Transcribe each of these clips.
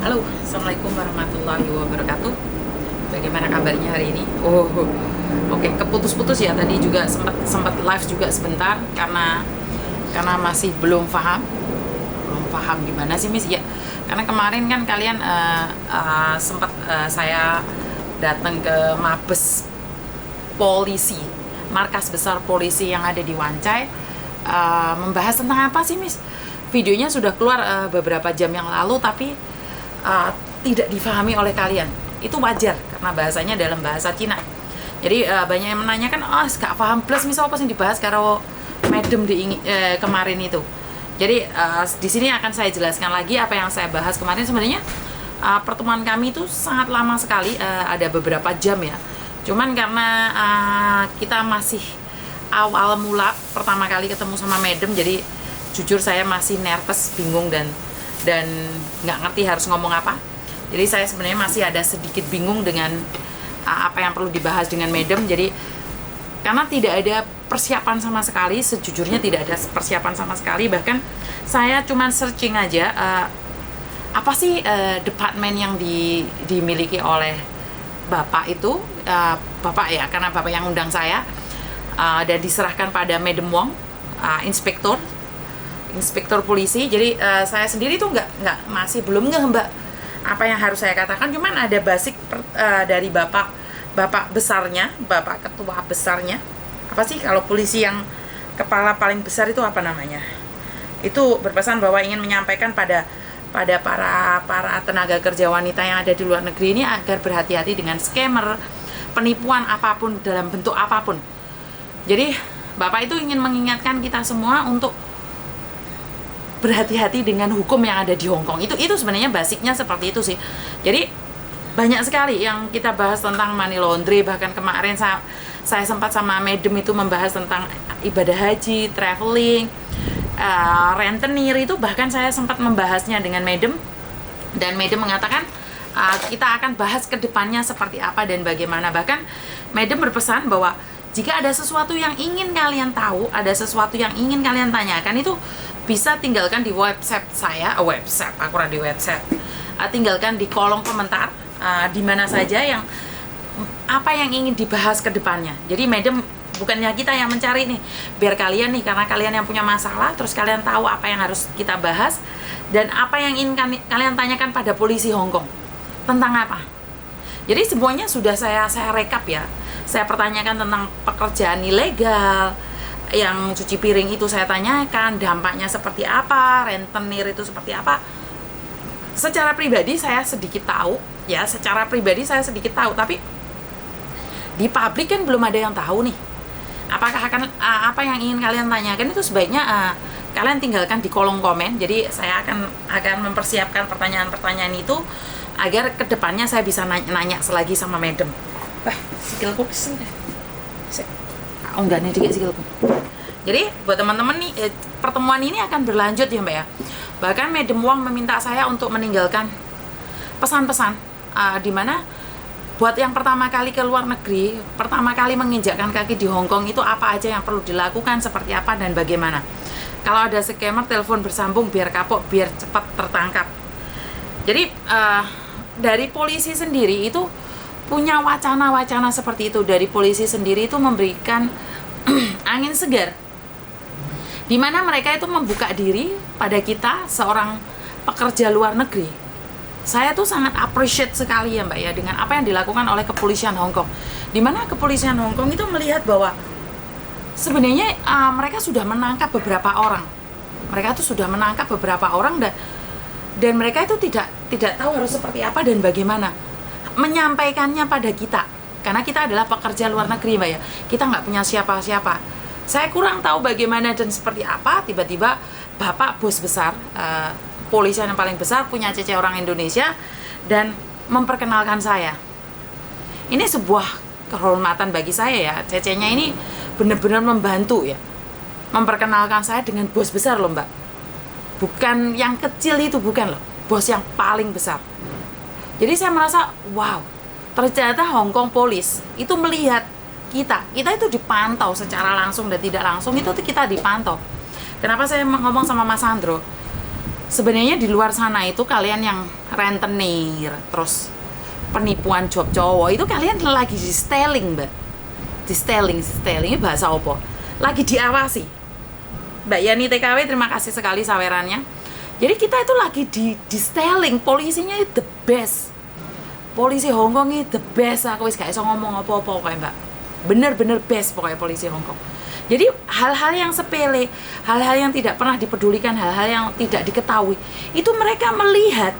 Halo, Assalamualaikum warahmatullahi wabarakatuh. Bagaimana kabarnya hari ini? Oke, keputus-putus ya. Tadi juga sempat live juga sebentar karena masih belum paham gimana sih Miss? Ya, karena kemarin kan kalian sempat saya datang ke Mabes Polisi, markas besar polisi yang ada di Wancai, membahas tentang apa sih Miss? Videonya sudah keluar beberapa jam yang lalu, tapi tidak difahami oleh kalian. Itu wajar karena bahasanya dalam bahasa Cina. Jadi banyak yang menanyakan, gak paham plus misal apa sih dibahas karo madam kemarin itu. Jadi di sini akan saya jelaskan lagi apa yang saya bahas kemarin. Sebenarnya pertemuan kami itu sangat lama sekali, ada beberapa jam ya. Cuman karena kita masih awal mula pertama kali ketemu sama madam, jadi jujur saya masih nervous, bingung dan nggak ngerti harus ngomong apa. Jadi saya sebenarnya masih ada sedikit bingung dengan apa yang perlu dibahas dengan madam. Jadi karena tidak ada persiapan sama sekali, sejujurnya tidak ada persiapan sama sekali. Bahkan saya cuman searching aja apa sih departemen yang dimiliki oleh bapak itu, bapak ya, karena bapak yang undang saya, dan diserahkan pada Madam Wong, inspektur polisi. Jadi saya sendiri tuh masih belum ngeh mbak apa yang harus saya katakan. Cuman ada basic dari bapak besarnya, bapak ketua besarnya. Apa sih kalau polisi yang kepala paling besar itu apa namanya? Itu berpesan bahwa ingin menyampaikan pada para tenaga kerja wanita yang ada di luar negeri ini agar berhati-hati dengan scammer, penipuan apapun dalam bentuk apapun. Jadi bapak itu ingin mengingatkan kita semua untuk berhati-hati dengan hukum yang ada di Hong Kong. Itu sebenarnya basicnya seperti itu sih. Jadi banyak sekali yang kita bahas tentang money laundry. Bahkan kemarin saya sempat sama madam itu membahas tentang ibadah haji, traveling, rentenir. Itu bahkan saya sempat membahasnya dengan madam, dan madam mengatakan kita akan bahas ke depannya seperti apa dan bagaimana. Bahkan madam berpesan bahwa jika ada sesuatu yang ingin kalian tahu, ada sesuatu yang ingin kalian tanyakan, itu bisa tinggalkan di website saya, tinggalkan di kolom komentar, di mana saja yang apa yang ingin dibahas ke depannya. Jadi madam bukannya kita yang mencari nih, biar kalian nih, karena kalian yang punya masalah, terus kalian tahu apa yang harus kita bahas dan apa yang ingin kalian tanyakan pada polisi Hong Kong tentang apa. Jadi semuanya sudah saya rekap ya. Saya pertanyakan tentang pekerjaan ilegal, yang cuci piring itu saya tanyakan dampaknya seperti apa, rentenir itu seperti apa. Secara pribadi saya sedikit tahu, tapi di publik kan belum ada yang tahu nih. Apakah apa yang ingin kalian tanyakan itu sebaiknya kalian tinggalkan di kolom komen. Jadi saya akan mempersiapkan pertanyaan-pertanyaan itu agar kedepannya saya bisa nanya selagi sama madam. Sikilku kesel deh. Enggak nih dikit sikilku. Jadi buat teman-teman nih, pertemuan ini akan berlanjut ya mbak ya. Bahkan Madam Wong meminta saya untuk meninggalkan pesan-pesan di mana buat yang pertama kali ke luar negeri, pertama kali menginjakkan kaki di Hong Kong, itu apa aja yang perlu dilakukan, seperti apa dan bagaimana. Kalau ada scammer, telepon bersambung biar kapok, biar cepat tertangkap. Jadi dari polisi sendiri itu punya wacana-wacana seperti itu. Dari polisi sendiri itu memberikan angin segar, di mana mereka itu membuka diri pada kita seorang pekerja luar negeri. Saya tuh sangat appreciate sekali ya mbak ya dengan apa yang dilakukan oleh kepolisian Hong Kong, di mana kepolisian Hong Kong itu melihat bahwa sebenarnya mereka sudah menangkap beberapa orang. Dan mereka itu tidak tahu harus seperti apa dan bagaimana menyampaikannya pada kita, karena kita adalah pekerja luar negeri mbak ya. Kita nggak punya siapa-siapa. Saya kurang tahu bagaimana dan seperti apa, tiba-tiba bapak bos besar, kepolisian yang paling besar, punya cece orang Indonesia dan memperkenalkan saya. Ini sebuah kehormatan bagi saya ya. Cecenya ini benar-benar membantu ya, memperkenalkan saya dengan bos besar loh mbak. Bukan yang kecil itu, bukan loh, bos yang paling besar. Jadi saya merasa wow, ternyata Hong Kong Police itu melihat kita itu dipantau secara langsung dan tidak langsung, itu kita dipantau. Kenapa saya ngomong sama Mas Sandro? Sebenarnya di luar sana itu kalian yang rentenir, terus penipuan job cowok itu kalian lagi di styling, Mbak. Di styling ini bahasa apa? Lagi diawasi. Mbak Yani TKW, terima kasih sekali sawerannya. Jadi kita itu lagi di styling, polisinya itu the best. Polisi Hongkong itu the best. Aku wis gak iso ngomong apa-apa kayak Mbak. Bener-bener best pokoknya polisi Hongkong. Jadi hal-hal yang sepele, hal-hal yang tidak pernah dipedulikan, hal-hal yang tidak diketahui, itu mereka melihat.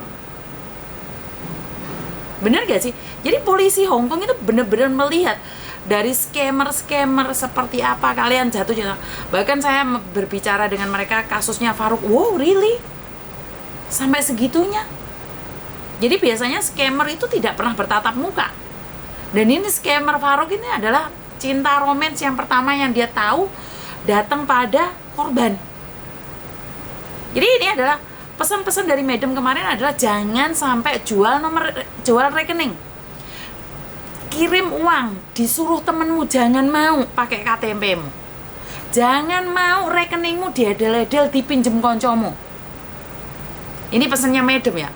Bener gak sih? Jadi polisi Hongkong itu bener-bener melihat dari scammer seperti apa kalian jatuh. Bahkan saya berbicara dengan mereka kasusnya Faruk. Wow, really? Sampai segitunya? Jadi biasanya scammer itu tidak pernah bertatap muka. Dan ini scammer Faruk ini adalah cinta romance yang pertama yang dia tahu datang pada korban. Jadi ini adalah pesan-pesan dari Madam kemarin adalah jangan sampai jual rekening. Kirim uang, disuruh temenmu, jangan mau pakai KTP-mu. Jangan mau rekeningmu diedel-edel dipinjem koncomu. Ini pesannya Madam ya.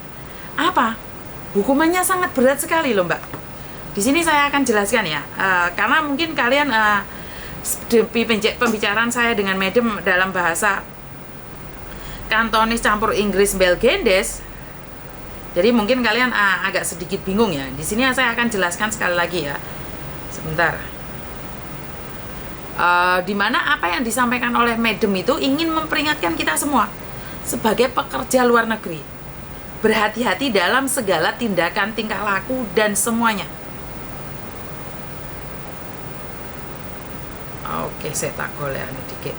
Apa? Hukumannya sangat berat sekali loh, Mbak. Di sini saya akan jelaskan ya, karena mungkin kalian pembicaraan saya dengan Madam dalam bahasa Kantonis campur Inggris Belgendes, jadi mungkin kalian agak sedikit bingung ya. Di sini saya akan jelaskan sekali lagi ya, sebentar. Dimana apa yang disampaikan oleh Madam itu ingin memperingatkan kita semua sebagai pekerja luar negeri, berhati-hati dalam segala tindakan, tingkah laku dan semuanya. Oke, saya tak boleh dikit.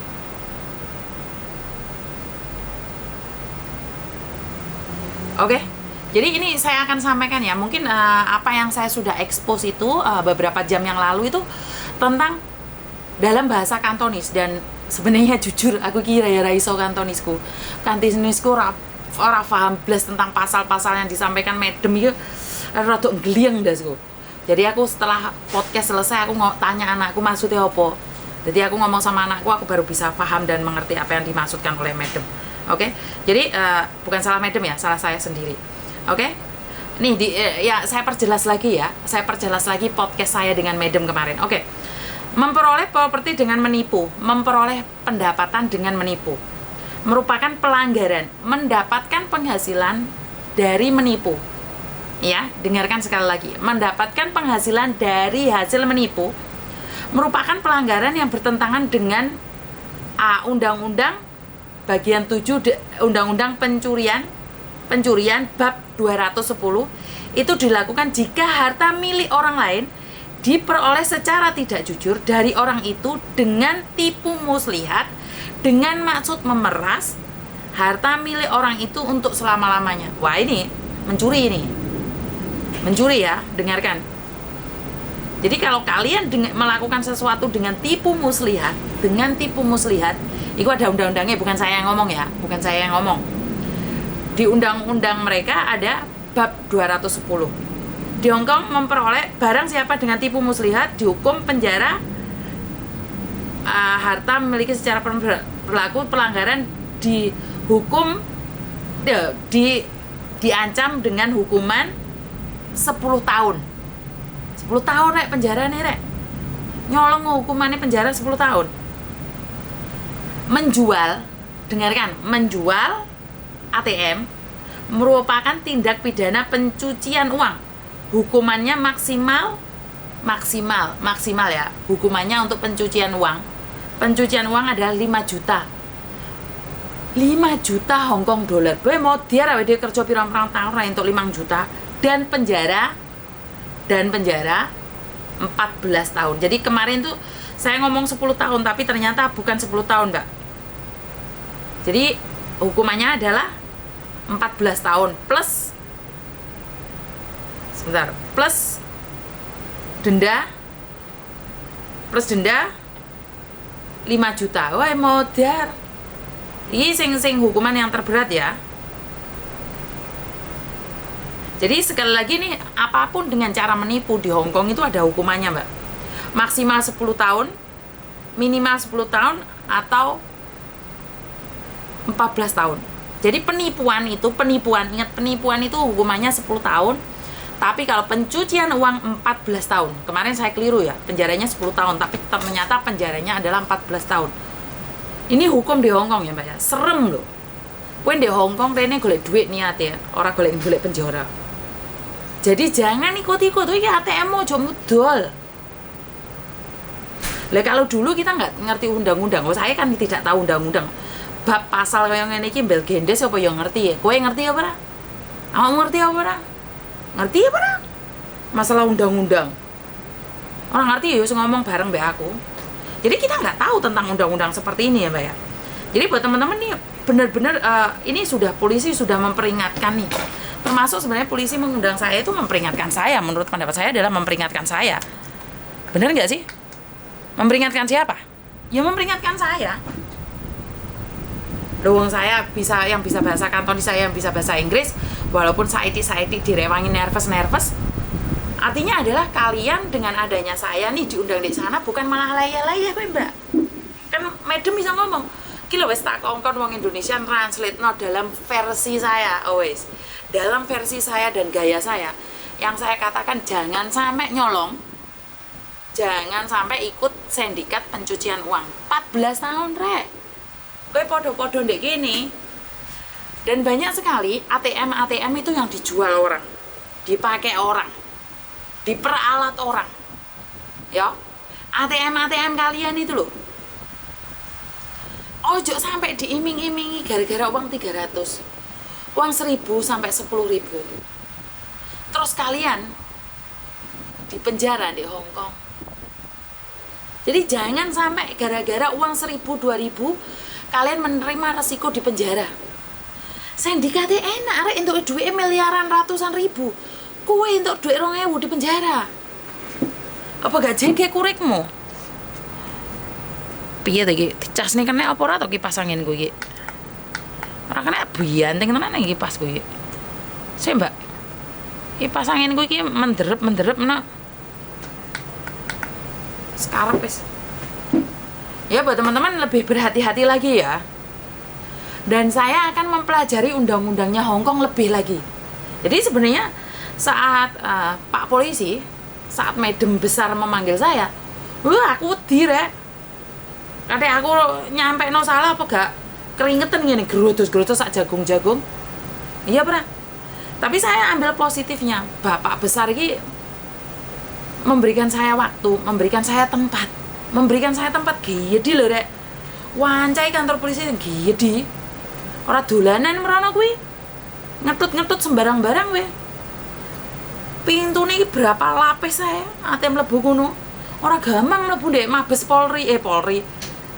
Oke, jadi ini saya akan sampaikan ya. Mungkin apa yang saya sudah expose itu beberapa jam yang lalu itu tentang dalam bahasa Kantonis. Dan sebenarnya jujur aku kira ya raiso Kantonisku ora paham blas tentang pasal-pasal yang disampaikan Madam itu rada nglieng dasku. Jadi aku setelah podcast selesai aku tanya anakku maksudnya apa. Jadi aku ngomong sama anakku, aku baru bisa paham dan mengerti apa yang dimaksudkan oleh Madam. Oke, jadi bukan salah Madam ya, salah saya sendiri. Oke, nih ya saya perjelas lagi ya, saya perjelas lagi podcast saya dengan Madam kemarin. Oke, memperoleh properti dengan menipu, memperoleh pendapatan dengan menipu, merupakan pelanggaran, mendapatkan penghasilan dari menipu. Ya, dengarkan sekali lagi, mendapatkan penghasilan dari hasil menipu merupakan pelanggaran yang bertentangan dengan Undang-Undang bagian 7 Undang-Undang pencurian bab 210. Itu dilakukan jika harta milik orang lain diperoleh secara tidak jujur dari orang itu dengan tipu muslihat, dengan maksud memeras harta milik orang itu untuk selama-lamanya. Wah, ini mencuri ya, dengarkan. Jadi kalau kalian melakukan sesuatu dengan tipu muslihat, itu ada undang-undangnya, bukan saya yang ngomong ya, bukan saya yang ngomong. Di undang-undang mereka ada bab 210. Di Hongkong memperoleh barang siapa dengan tipu muslihat dihukum penjara, harta memiliki secara berlaku pelanggaran dihukum diancam dengan hukuman 10 tahun. 10 tahun rek penjara nih rek. Nyolong hukumannya penjara 10 tahun. Menjual, dengarkan, menjual ATM merupakan tindak pidana pencucian uang. Hukumannya maksimal ya. Hukumannya untuk pencucian uang. Pencucian uang adalah 5 juta. 5 juta Hongkong dolar. Gue mau dia kerja pirang-pirang tahun lah untuk 5 juta dan penjara 14 tahun. Jadi kemarin tuh saya ngomong 10 tahun tapi ternyata bukan 10 tahun, Mbak. Jadi hukumannya adalah 14 tahun plus denda 5 juta. Wah, modar. Ini sing hukuman yang terberat ya. Jadi sekali lagi nih, apapun dengan cara menipu di Hongkong itu ada hukumannya, Mbak. Maksimal 10 tahun, minimal 10 tahun, atau 14 tahun. Jadi penipuan, ingat penipuan itu hukumannya 10 tahun. Tapi kalau pencucian uang 14 tahun. Kemarin saya keliru ya, penjaranya 10 tahun, tapi ternyata penjaranya adalah 14 tahun. Ini hukum di Hong Kong ya, Mbak ya. Serem loh. Kowe di Hong Kong rene golek duit niat ya, ora golek penjara. Jadi jangan ikut-ikut iki ATM ojo mudol. Lah kalau dulu kita nggak ngerti undang-undang, saya kan tidak tahu undang-undang. Bab pasal yang ngene iki mbel gendes apa yang ngerti ya? Kowe ngerti apa ora? Awakmu ngerti apa ora? Ngerti apa ora? Masalah undang-undang. Orang ngerti ya ngomong bareng mbak aku. Jadi kita nggak tahu tentang undang-undang seperti ini ya, Mbak ya. Jadi buat teman-teman nih benar-benar ini sudah polisi sudah memperingatkan nih. Termasuk sebenarnya polisi mengundang saya itu memperingatkan saya, menurut pendapat saya adalah memperingatkan saya. Benar nggak sih? Memperingatkan siapa? Ya memperingatkan saya. Doang saya yang bisa bahasa Kantonis, saya yang bisa bahasa Inggris, walaupun saya direwangi nervous. Artinya adalah kalian dengan adanya saya nih diundang di sana bukan malah laya-laya kowe, Mbak. Kan madam bisa ngomong, "Ki lho wis tak kongkon wong Indonesia translate no dalam versi saya." Always. Dalam versi saya dan gaya saya. Yang saya katakan jangan sampai nyolong. Jangan sampai ikut sindikat pencucian uang. 14 tahun, Rek. Kowe podo-podo ndek kene. Dan banyak sekali ATM itu yang dijual orang, dipakai orang, diperalat orang. Ya. ATM kalian itu loh. Ojo sampai diiming-imingi gara-gara uang 300. Uang 1.000 sampai 10.000. Terus kalian dipenjara di Hong Kong. Jadi jangan sampai gara-gara uang 1.000, 2.000 kalian menerima resiko di penjara. Sindikatnya enak, arek entuk duit miliaran ratusan ribu. Kowe entuk duit 2.000 di penjara. Apa gak jengke kurikmu? Piye to iki? Dicasne kena apa ora to kipas angin ku iki? Ora kena bianting tenan iki kipas ku iki. Sik, Mbak. Kipas angin ku iki menderep nak. Sekarang wis. Ya buat teman-teman lebih berhati-hati lagi ya. Dan saya akan mempelajari undang-undangnya Hong Kong lebih lagi. Jadi sebenarnya saat Pak Polisi, saat madam besar memanggil saya, aku wedi rek. Kadang aku nyampe no salah apa gak keringetan gini, gerodos-gerodos sak jagung-jagung. Iya pernah. Tapi saya ambil positifnya. Bapak besar ini memberikan saya waktu, memberikan saya tempat. Gede lho rek. Wancai kantor polisi gede. Ora dolanan merono kuwi. Ngetut sembarang barang we. Pintune iki berapa lapis saya ate mlebu kono. Ora gampang mlebu ndek Mabes Polri.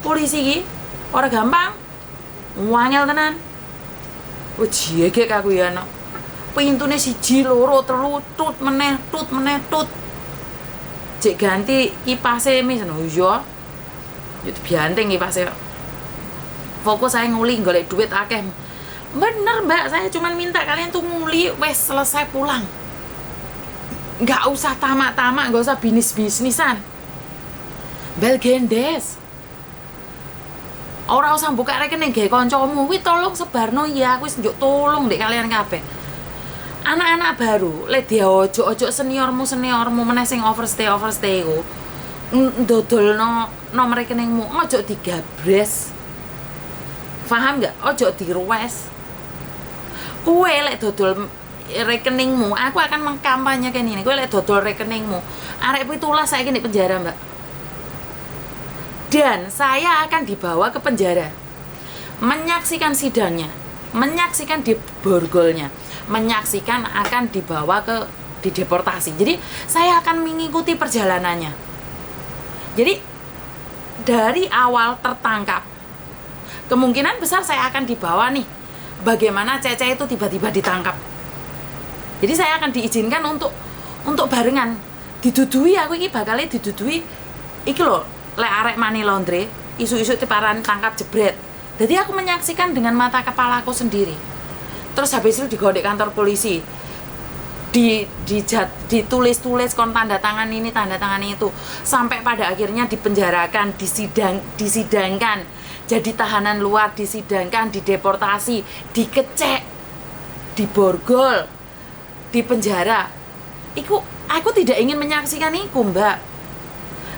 Polisi iki ora gampang. Wangel tenan. Jegek aku ya no. Pintune 1, 2, 3 tut meneh. Cek ganti kipase mis no yo. Yo dibanting kipase. Fokus saya nguli golek duit akeh. Bener, Mbak, saya cuma minta kalian tuh nguli wes selesai pulang. Nggak usah tamak-tamak, nggak usah bisnis-bisnisan. Bel gendes. Ora usah buka rekening gawe kancamu, kuwi tolong sebarno ya, aku wis njuk tolong ndek kalian kabeh. Anak-anak baru, lek dia ojo seniormu meneh sing overstay ku. Ndodolno nomor rekeningmu, ojo digabres. Paham nggak? Ojo diruwes. Kowe lek dodol rekeningmu, aku akan mengkampanyekan ini. Kowe lek dodol rekeningmu, arek 17 saiki di penjara, Mbak. Dan saya akan dibawa ke penjara. Menyaksikan sidangnya, menyaksikan di borgolnya, menyaksikan akan dibawa ke dideportasi. Jadi saya akan mengikuti perjalanannya. Jadi dari awal tertangkap, kemungkinan besar saya akan dibawa nih. Bagaimana Cece itu tiba-tiba ditangkap. Jadi saya akan diizinkan untuk barengan. Didudui aku ini bakalnya didudui. Iki loh, lek arek money laundry, isu-isu tiparan tangkap jebret. Jadi aku menyaksikan dengan mata kepala aku sendiri. Terus habis itu digodek kantor polisi. Ditulis-tulis kon tanda tangan itu sampai pada akhirnya dipenjarakan, disidangkan. jadi tahanan luar, disidangkan, dideportasi, dikecek, diborgol, di penjara. Aku tidak ingin menyaksikan itu, Mbak.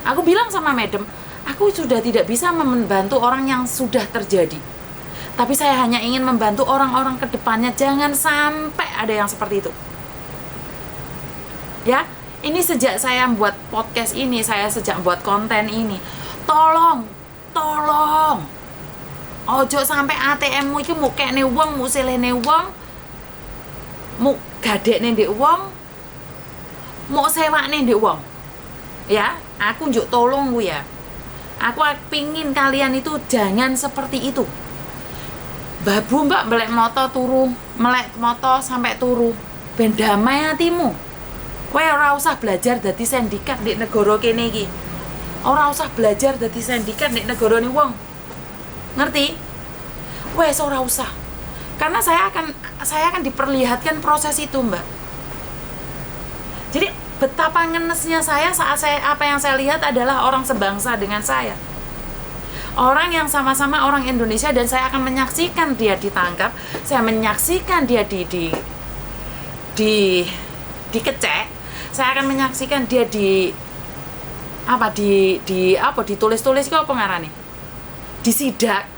Aku bilang sama madam, aku sudah tidak bisa membantu orang yang sudah terjadi. Tapi saya hanya ingin membantu orang-orang ke depannya, jangan sampai ada yang seperti itu. Ya, ini sejak saya buat podcast ini, saya sejak buat konten ini, tolong, ojo sampai ATM-mu itu mau kene wong, mau selene wong, mau gadekne ndek wong, mau sewakne ndek wong. Ya, aku njuk tolong ku ya. Aku pingin kalian itu jangan seperti itu. Babu Mbak melek moto sampai turu. Ben damai hatimu. Kowe ora usah belajar dadi sindikat di negara kene iki. Ora usah belajar dadi sindikat di negarane wong. Ngerti? Wes ora usah. Karena saya akan diperlihatkan proses itu, Mbak. Jadi betapa ngenesnya saya saat apa yang saya lihat adalah orang sebangsa dengan saya. Orang yang sama-sama orang Indonesia, dan saya akan menyaksikan dia ditangkap, saya menyaksikan dia dikecek, saya akan menyaksikan dia ditulis-tulis kok apa ngarane? Disidak,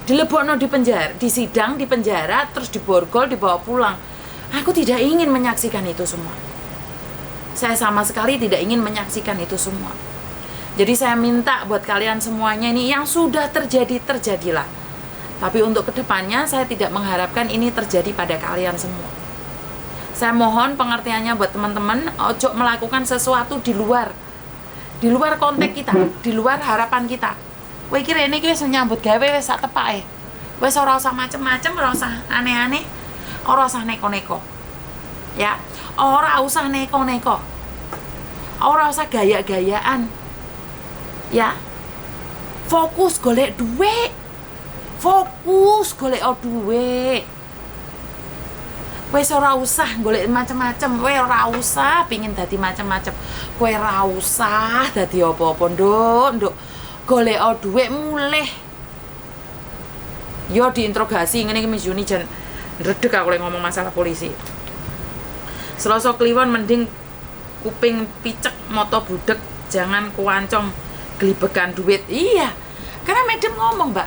dilebokno di penjara, disidang di penjara, terus diborgol, dibawa pulang. Aku tidak ingin menyaksikan itu semua. Saya sama sekali tidak ingin menyaksikan itu semua. Jadi saya minta buat kalian semuanya ini, yang sudah terjadi, terjadilah. Tapi untuk kedepannya saya tidak mengharapkan ini terjadi pada kalian semua. Saya mohon pengertiannya buat teman-teman, ojo melakukan sesuatu di luar konteks kita, di luar harapan kita. Kowe kira ini wis nyambut gawe wis sak tepake. Wis ora usah macem-macem, ora usah aneh-aneh, ora usah neko-neko. Ya, ora usah neko-neko. Ora usah gaya-gayaan. Ya, fokus golek duit, fokus golek duit. Wes ora usah golek macam-macam, kowe ora usah pingin dadi macam-macam, kowe ora usah dadi apa-apa, nduk golek duit mulih. Yo diinterogasi ngene iki Miss Yuni jan ndredeg aku lek ngomong masalah polisi. Selasa kliwon mending kuping picek moto budek, jangan kuancong gelibekan duit. Iya, karena madam ngomong, Mbak,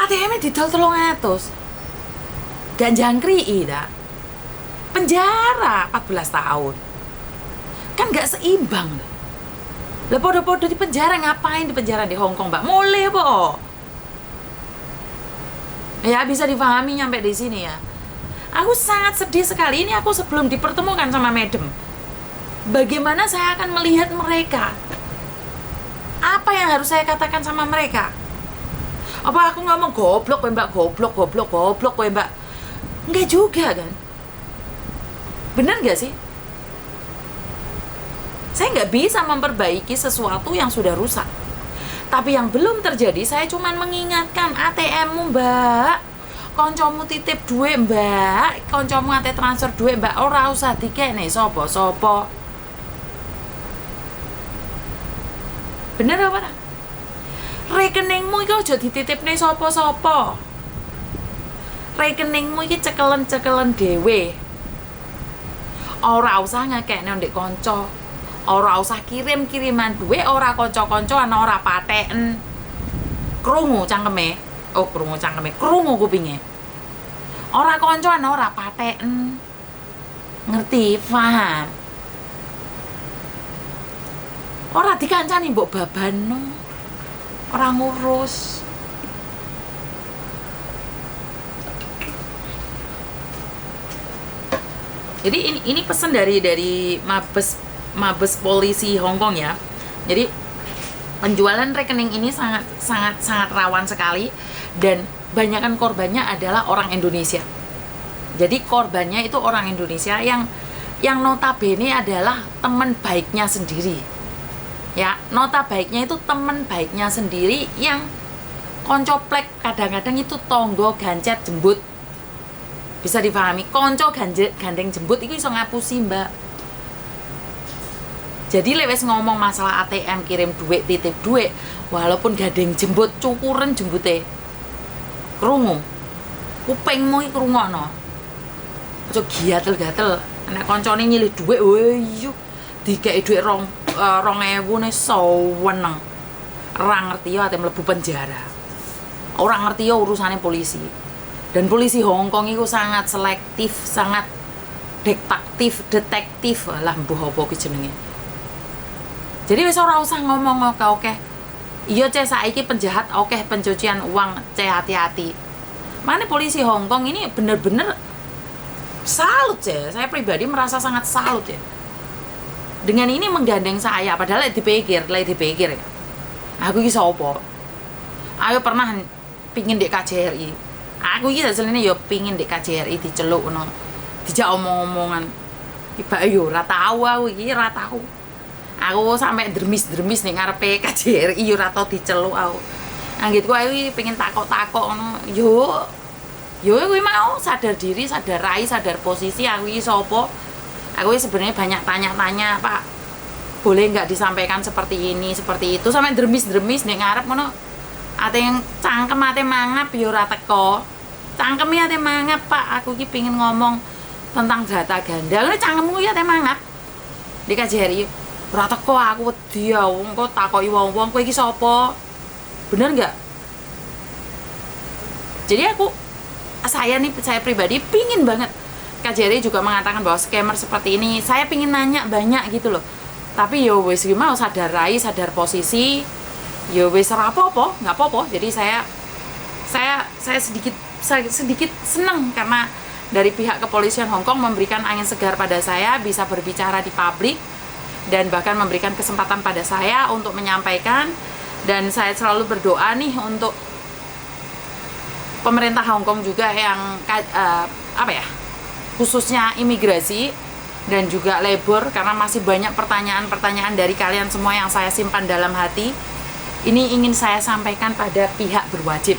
ATM-nya didol 300, gak jangkrii dah, penjara 14 tahun, kan gak seimbang. Lah podo-podo di penjara, ngapain di penjara di Hongkong, Mbak? Mulai po. Ya bisa dipahami nyampe di sini ya. Aku sangat sedih sekali ini. Aku sebelum dipertemukan sama madam, bagaimana saya akan melihat mereka? Apa yang harus saya katakan sama mereka? Apa aku ngomong goblok kowe Mbak, goblok kowe Mbak? Enggak juga kan? Bener gak sih? Saya nggak bisa memperbaiki sesuatu yang sudah rusak. Tapi yang belum terjadi, saya cuma mengingatkan ATM-mu Mbak, koncomu titip duit Mbak, koncomu ate transfer duit Mbak, ora usah dikene sopo. Bener apa ora? Rekeningmu iki aja dititipne sapa-sapa. Rekeningmu iki cekelen dhewe. Ora usah ngekekne ndek kanca. Ora usah kirim-kiriman duit, ora kanca-kancan, ora pateken. Krungu cangkeme. Krungu kupinge. Ora kancan, ora pateken. Ngerti, paham? Ora dikancani mbok babano. Ora ngurus. Jadi ini pesan dari Mabes Polisi Hong Kong ya. Jadi penjualan rekening ini sangat rawan sekali, dan banyakkan korbannya adalah orang Indonesia. Jadi korbannya itu orang Indonesia yang notabene adalah teman baiknya sendiri. Ya, nota baiknya itu teman baiknya sendiri yang koncoplek, kadang-kadang itu tonggo gancet jembut. Bisa dipahami, konco gandeng jembut itu iso ngapusi Mbak. Jadi lewes ngomong masalah ATM kirim duit, titip duit, walaupun gading jembut cukuren jembute. Krungu. Kupingmu iki krungokno. Aja gatel-gatel. Nek kancane nyilih duit, yo dikeki duit 2000 ne saweneng. Ora ngerti yo ate mlebu penjara. Ora ngerti yo urusane polisi. Dan polisi Hong Kong itu sangat selektif, sangat detektif lah mbuh apa ki jenenge. Jadi wis ora usah ngomong oke. Iya ceh saiki penjahat oke, pencucian uang ceh hati-hati. Mana polisi Hong Kong ini bener-bener salut ceh. Saya pribadi merasa sangat salut ya. Dengan ini menggandeng saya, padahal lagi dipikir ya. Aku iki sapa? Ayo pernah pingin di KJRI. Aku iki asline ya pingin di KJRI diceluk ngono. Dijak omong-omongan. Tiba yo ora tau aku iki ora tau. Aku sampai dermis-dermis ning ngarepe KJRI yo ora tau diceluk aku. Anggitku aku iki pengen takok-takok ngono. Yo kuwi mau sadar diri, sadar rai, sadar posisi aku iki sapa. Aku sebenarnya banyak tanya-tanya, Pak. Boleh nggak disampaikan seperti ini, seperti itu, sampai dermis-dermis ning ngarep ngono. Ate yang cangkem ate mangap yo ora teko. Cangkeme ate mangap, Pak. Aku iki pengen ngomong tentang data ganda. Lha cangkemmu iki ate mangap. Di KJRI ora teko aku wedi ya wong kok takoki wong-wong kowe iki sapa? Bener enggak? Jadi saya pribadi pingin banget. KJRI juga mengatakan bahwa scammer seperti ini saya pingin nanya banyak gitu loh. Tapi yo wis mau sadar rai, sadar posisi. Yo wis ora apa-apa, enggak apa-apa. Jadi saya sedikit senang karena dari pihak kepolisian Hong Kong memberikan angin segar pada saya, bisa berbicara di publik dan bahkan memberikan kesempatan pada saya untuk menyampaikan. Dan saya selalu berdoa nih untuk pemerintah Hong Kong juga yang khususnya imigrasi dan juga labor, karena masih banyak pertanyaan-pertanyaan dari kalian semua yang saya simpan dalam hati. Ini ingin saya sampaikan pada pihak berwajib.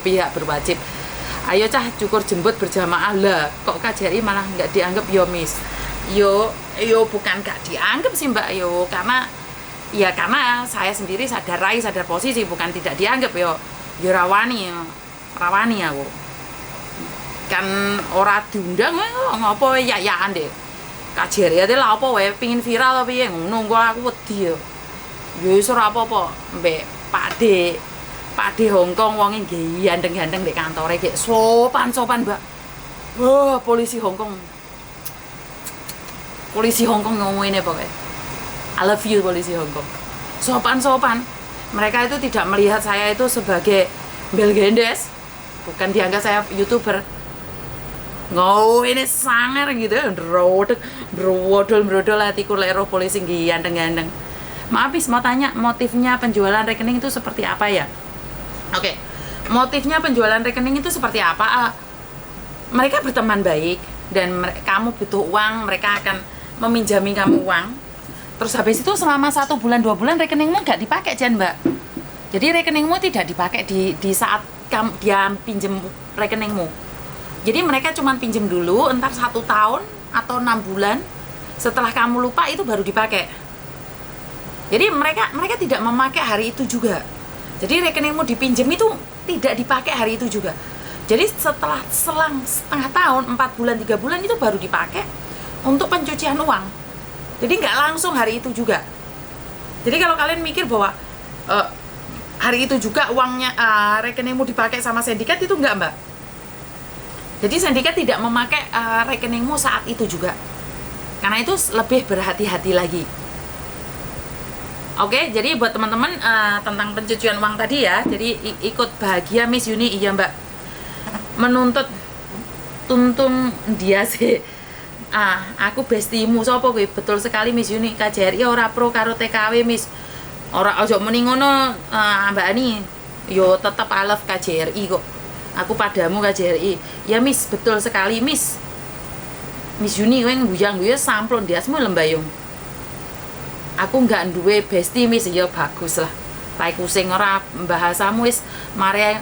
Pihak berwajib. Ayo cah cukur jembut berjamaah lah. Kok KJRI malah nggak dianggap yo Miss? Yo bukan nggak dianggap sih Mbak yo, karena saya sendiri sadar rai, sadar posisi, bukan tidak dianggap yo rawani aku. Kan ora diundang ngopo ya-yaan deh. KJRI ate lha apa wae pengin viral apa piye ngono kok aku wedi yo. Ya wis ora apa-apa, mbek Pak D Hong Kong wonge nggih ganteng-ganteng di kantore gek sopan-sopan, Mbak. Wah, polisi Hong Kong. Polisi Hong Kong ngomong ini pokoknya. I love you polisi Hong Kong. Sopan-sopan. Mereka itu tidak melihat saya itu sebagai bel gendes. Bukan dianggap saya YouTuber. Ini sangar gitu ya. Brodol hatiku lero polisi nggih ganteng-ganteng. Maaf, mau tanya motifnya penjualan rekening itu seperti apa ya? Oke, motifnya penjualan rekening itu seperti apa? Mereka berteman baik dan kamu butuh uang, mereka akan meminjami kamu uang. Terus habis itu selama 1 bulan 2 bulan rekeningmu nggak dipakai, Jen, Mbak. Jadi rekeningmu tidak dipakai di saat dia pinjem rekeningmu. Jadi mereka cuma pinjem dulu, entar 1 tahun atau 6 bulan. Setelah kamu lupa itu baru dipakai. Jadi mereka tidak memakai hari itu juga. Jadi rekeningmu dipinjam itu tidak dipakai hari itu juga. Jadi selang setengah tahun, 4 bulan, 3 bulan itu baru dipakai untuk pencucian uang. Jadi nggak langsung hari itu juga. Jadi kalau kalian mikir bahwa hari itu juga uangnya rekeningmu dipakai sama sindikat, itu enggak, Mbak. Jadi sindikat tidak memakai rekeningmu saat itu juga. Karena itu lebih berhati-hati lagi. Oke, jadi buat teman-teman tentang pencucian uang tadi ya, jadi ikut bahagia Miss Yuni, iya Mbak. Tuntung dia sih. Aku bestimu sapa kowe? Betul sekali Miss Yuni, KJRI ora pro karo TKW Miss. Ora aja muni ngono, Mbak Ani. Yo tetep I love KJRI kok. Aku padamu KJRI. Ya Miss, betul sekali Miss. Miss Yuni kowe nguyang-nguyang samplon diasmu lembayung. Aku nggak duwe bestie Miss, ya bagus lah. Tai kusing ora bahasamu wis mare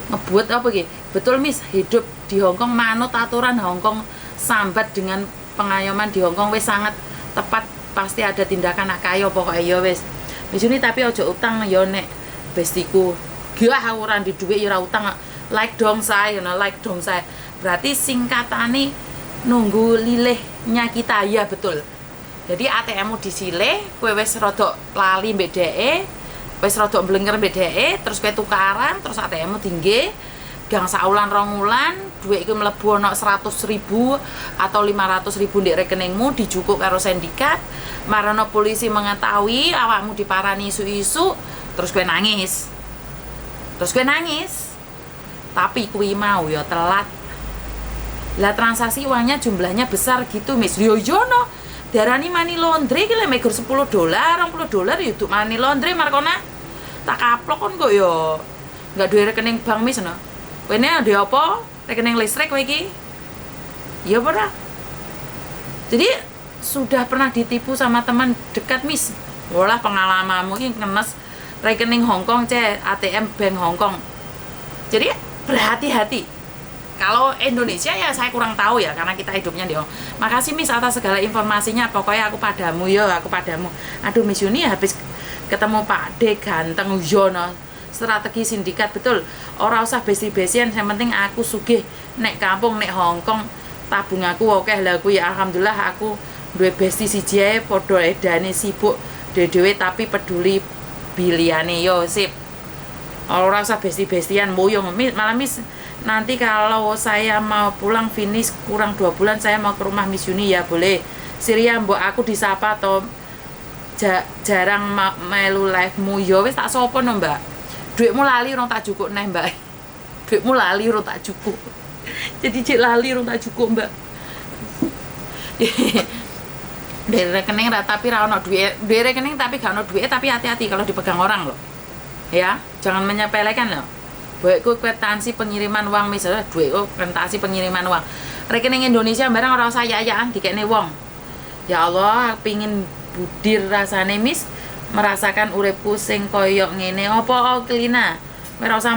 ngebuat apa iki? Betul Miss, hidup di Hong Kong manut aturan Hong Kong, sambat dengan pengayoman di Hong Kong wis sangat tepat pasti ada tindakan nak kaya pokoknya ya wis. Misune tapi ojo utang ya nek bestiku. Gak ora di dhuwit ya ora utang. Like dong saya, like dong saya. Berarti singkatane nunggu lilihnya kita ya betul. Jadi ATM-mu disilih, kowe wis rada lali mbek dheke, wis rada mblenger mbek dheke, terus kowe tukaran, terus ATM-mu tinggi, gang saulan rong wulan, dhuwit iku mlebu ana 100.000 atau 500.000 di rekeningmu dijukuk karo sindikat, marono polisi mengetahui awakmu diparani isu-isu, terus kowe nangis. Tapi kuwi mau ya telat. Lah transaksi uangnya jumlahnya besar gitu, Miss. Yo no. Darani money laundry ki lek megur $10, $20 ya untuk money laundry Markona. Tak kaplok kon kok yo. Enggak duwe rekening bank, Miss no. Kene ada apa? Rekening listrik kowe iki? Ya ora. Jadi sudah pernah ditipu sama teman dekat, Miss. Walah pengalamanmu iki kenes rekening Hongkong ATM Bank Hongkong. Jadi berhati-hati. Kalau Indonesia ya saya kurang tahu ya karena kita hidupnya di Hongkong. Makasih Miss atas segala informasinya. Pokoknya aku padamu ya, aku padamu. Aduh Miss Yuni habis ketemu Pak D ganteng Yono. Strategi sindikat betul. Ora usah besi-besian, yang penting aku sugih nek kampung nek Hongkong tabung aku oke lah aku ya alhamdulillah aku duwe besti siji ae padha edane sibuk dhewe tapi peduli biliane yo sip. Ora usah besti-bestian moyong malah Miss. Nanti kalau saya mau pulang finish kurang 2 bulan saya mau ke rumah Miss Yuni ya boleh. Siria mbok aku disapa atau jarang melu live-mu ya wis tak sopo no Mbak. Duitmu lali urung tak cukup neh Mbak. Duitmu lali urung tak cukup. Jadi cek lali urung tak cukup Mbak. Dari rekening tapi ra ono duit. Dari rekening tapi gak ono duit tapi hati-hati kalau dipegang orang loh. Ya, jangan menyepelekan loh. Duitku kwitansi pengiriman uang misalnya duitku kwitansi pengiriman uang rekening Indonesia barang orang sayaan dikene wong ya Allah pingin budir rasane Miss merasakan uripku sing koyok ngene apa Klina ora usah